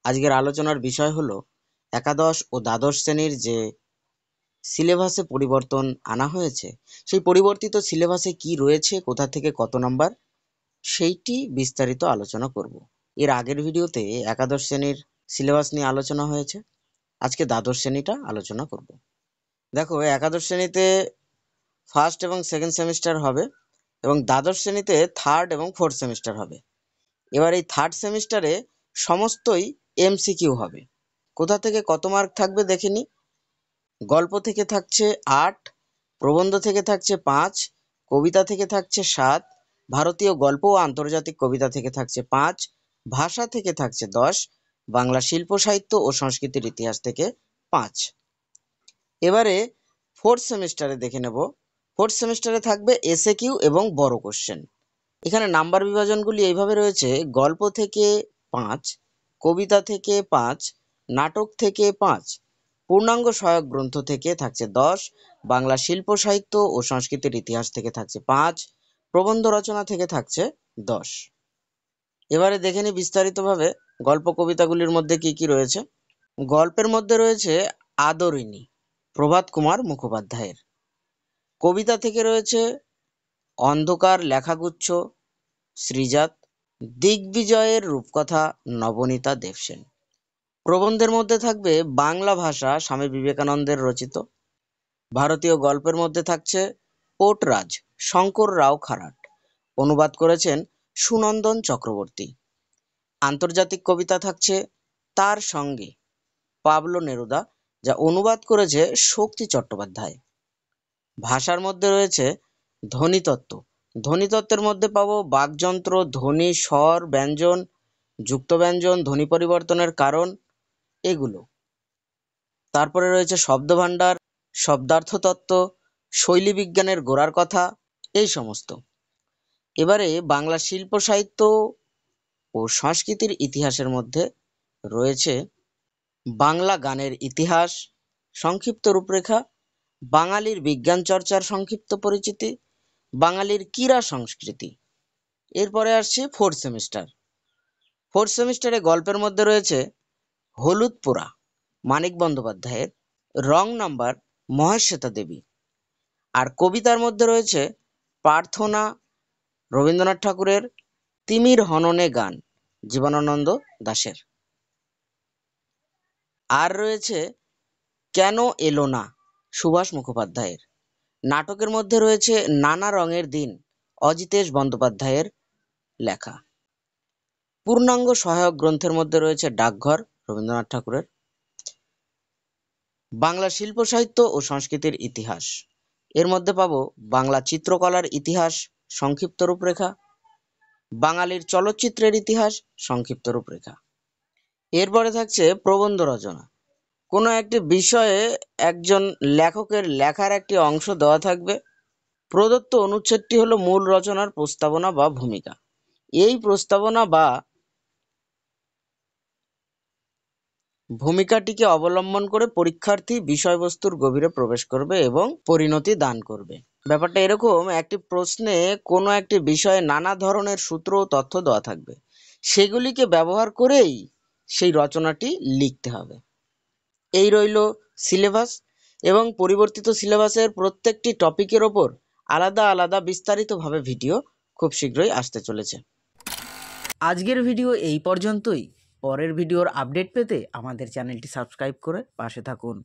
আজকের আলোচনার বিষয় হলো একাদশ ও দ্বাদশ শ্রেণীর যে সিলেবাসে পরিবর্তন আনা হয়েছে, সেই পরিবর্তিত সিলেবাসে কি রয়েছে, কোথা থেকে কত নাম্বার, সেইটি বিস্তারিত আলোচনা করব। এর আগের ভিডিওতে একাদশ শ্রেণীর সিলেবাস নিয়ে আলোচনা হয়েছে, আজকে দ্বাদশ শ্রেণীটা আলোচনা করব। দেখো, একাদশ শ্রেণীতে ফার্স্ট এবং সেকেন্ড সেমিস্টার হবে এবং দ্বাদশ শ্রেণীতে থার্ড এবং ফোর্থ সেমিস্টার হবে। এবার এই থার্ড সেমিস্টারে সমস্তই এমসিকিউ হবে। কোথা থেকে কত মার্ক থাকবে দেখে নিই। গল্প থেকে থাকছে 8, প্রবন্ধ থেকে থাকছে 5, কবিতা থেকে থাকছে 7, ভারতীয় গল্প ও আন্তর্জাতিক কবিতা থেকে থাকছে 5, ভাষা থেকে থাকছে 10, বাংলা শিল্প সাহিত্য ও সংস্কৃতির ইতিহাস থেকে 5। এবারে ফোর্থ সেমিস্টারে দেখে নেব। ফোর্থ সেমিস্টারে থাকবে এসএ কিউ এবং বড় কোশ্চেন। এখানে নাম্বার বিভাজনগুলি এইভাবে রয়েছে: গল্প থেকে 5, কবিতা থেকে 5, নাটক থেকে 5, পূর্ণাঙ্গ সহায়ক গ্রন্থ থেকে থাকছে 10, বাংলা শিল্প সাহিত্য ও সংস্কৃতির ইতিহাস থেকে থাকছে 5, প্রবন্ধ রচনা থেকে থাকছে 10। এবারে দেখে নিই বিস্তারিতভাবে গল্প কবিতাগুলির মধ্যে কি কি রয়েছে। গল্পের মধ্যে রয়েছে আদরিণী, প্রভাত কুমার মুখোপাধ্যায়ের। কবিতা থেকে রয়েছে অন্ধকার লেখাগুচ্ছ, শ্রীজাত। দিগ্বিজয়ের রূপকথা, নবনীতা দেবসেন। প্রবন্ধের মধ্যে থাকবে বাংলা ভাষা, স্বামী বিবেকানন্দের রচিত। ভারতীয় গল্পের মধ্যে থাকছে পোর্টরাজ, শঙ্কর রাও খারাট। অনুবাদ করেছেন সুনন্দন চক্রবর্তী। আন্তর্জাতিক কবিতা থাকছে তার সঙ্গে, পাবলো নেরুদা, যা অনুবাদ করেছে শক্তি চট্টোপাধ্যায়। ভাষার মধ্যে রয়েছে ধ্বনিতত্ত্ব। ধ্বনিতত্ত্বের মধ্যে পাবো বাকযন্ত্র, ধ্বনি, স্বর, ব্যঞ্জন, যুক্ত ব্যঞ্জন, ধ্বনি পরিবর্তনের কারণ, এগুলো। তারপরে রয়েছে শব্দভাণ্ডার, শব্দার্থতত্ত্ব, শৈলী বিজ্ঞানের গোড়ার কথা, এই সমস্ত। এবারে বাংলা শিল্প সাহিত্য ও সংস্কৃতির ইতিহাসের মধ্যে রয়েছে বাংলা গানের ইতিহাস, সংক্ষিপ্ত রূপরেখা, বাঙালির বিজ্ঞান চর্চার সংক্ষিপ্ত পরিচিতি, বাঙালির ক্রীড়া সংস্কৃতি। এরপরে আসছে ফোর্থ সেমিস্টার। ফোর্থ সেমিস্টারে গল্পের মধ্যে রয়েছে হলুদ পোড়া, মানিক বন্দ্যোপাধ্যায়ের। Wrong number, Mahasweta Devi. আর কবিতার মধ্যে রয়েছে প্রার্থনা, রবীন্দ্রনাথ ঠাকুরের। তিমির হননে গান, জীবনানন্দ দাশের। আর রয়েছে কেন এলো না, সুভাষ মুখোপাধ্যায়ের। নাটকের মধ্যে রয়েছে নানা রঙের দিন, অজিতেশ বন্দ্যোপাধ্যায়ের লেখা। পূর্ণাঙ্গ সহায়ক গ্রন্থের মধ্যে রয়েছে ডাকঘর, রবীন্দ্রনাথ ঠাকুরের। বাংলা শিল্প সাহিত্য ও সংস্কৃতির ইতিহাস, এর মধ্যে পাবো বাংলা চিত্রকলার ইতিহাস, সংক্ষিপ্ত রূপরেখা, বাঙালির চলচ্চিত্রের ইতিহাস, সংক্ষিপ্ত রূপরেখা। এরপরে থাকছে প্রবন্ধ রচনা। কোনো একটি বিষয়ে একজন লেখকের লেখার একটি অংশ দেওয়া থাকবে। প্রদত্ত অনুচ্ছেদটি হলো মূল রচনার প্রস্তাবনা বা ভূমিকা। এই প্রস্তাবনা বা ভূমিকাটিকে অবলম্বন করে পরীক্ষার্থী বিষয়বস্তুর গভীরে প্রবেশ করবে এবং পরিণতি দান করবে। ব্যাপারটা এরকম, একটি প্রশ্নে কোনো একটি বিষয়ে নানা ধরনের সূত্র ও তথ্য দেওয়া থাকবে, সেগুলিকে ব্যবহার করেই সেই রচনাটি লিখতে হবে। এই রইল সিলেবাস, এবং পরিবর্তিত সিলেবাসের প্রত্যেকটি টপিকের ওপর আলাদা আলাদা বিস্তারিতভাবে ভিডিও খুব শীঘ্রই আসতে চলেছে। আজকের ভিডিও এই পর্যন্তই। পরের ভিডিওর আপডেট পেতে আমাদের চ্যানেলটি সাবস্ক্রাইব করে পাশে থাকুন।